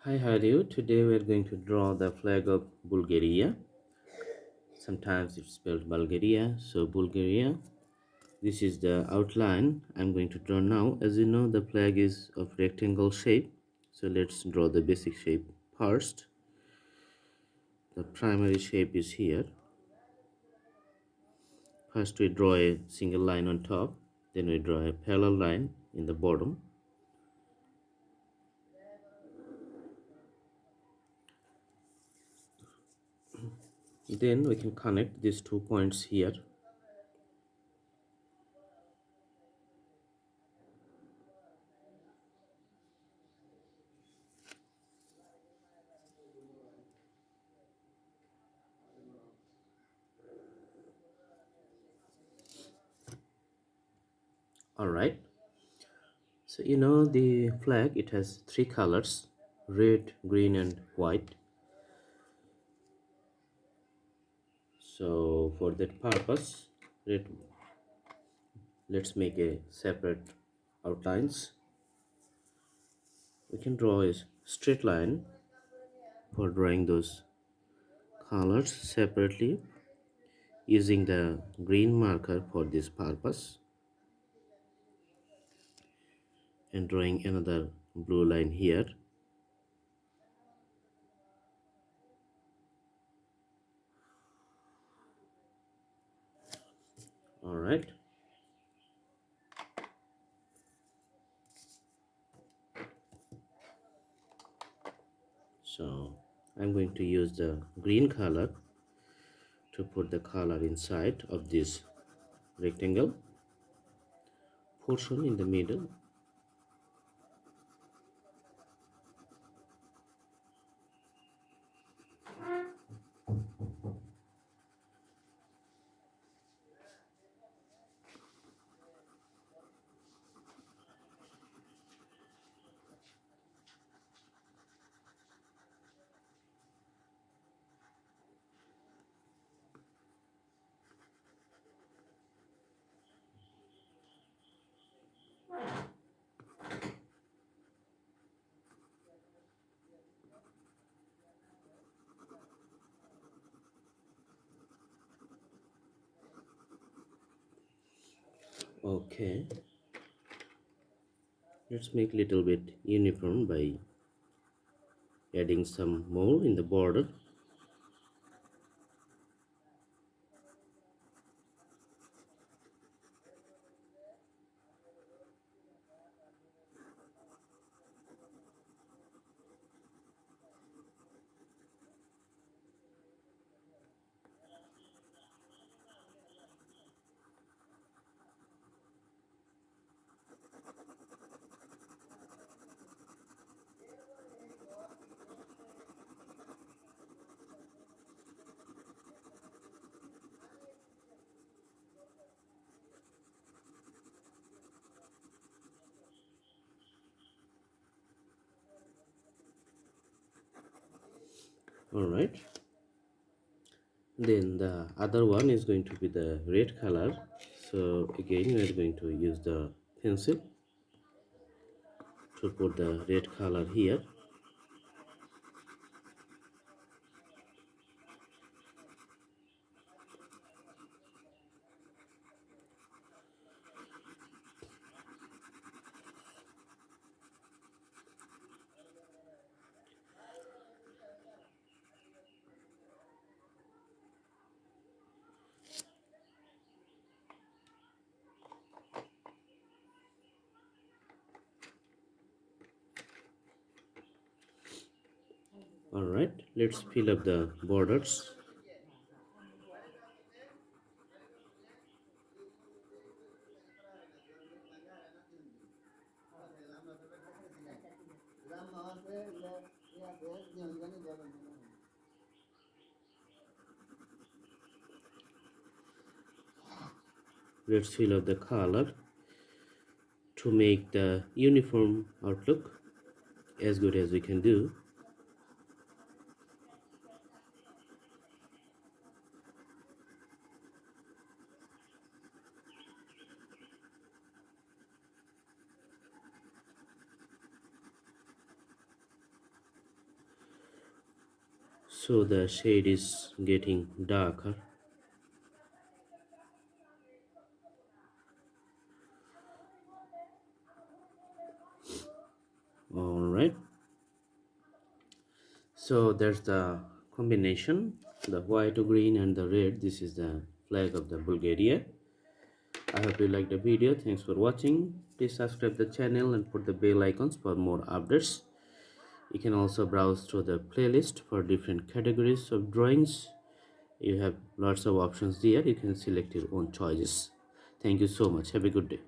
Hi, how are you? Today we are going to draw the flag of Bulgaria. Sometimes it's spelled Bulgaria. So Bulgaria. This is the outline I'm going to draw now. As you know, the flag is of rectangle shape. So let's draw the basic shape first. The primary shape is here. First we draw a single line on top. Then we draw a parallel line in the bottom. Then we can connect these 2 points here. Alright. So you know the flag, it has three colors: red, green and white. So for that purpose, let's make a separate outlines. We can draw a straight line for drawing those colors separately using the green marker for this purpose, and drawing another blue line here. All right. So I'm going to use the green color to put the color inside of this rectangle portion in the middle. Okay, let's make little bit uniform by adding some more in the border. All right, then the other one is going to be the red color. So again we are going to use the pencil to put the red color here. All right, let's fill up the borders. Let's fill up the color to make the uniform outlook as good as we can do. So the shade is getting darker. All right, so there's the combination, the white, green and the red. This is the flag of the Bulgaria. I hope you liked the video. Thanks for watching. Please subscribe the channel and put the bell icons for more updates. You can also browse through the playlist for different categories of drawings. You have lots of options there. You can select your own choices. Thank you so much. Have a good day.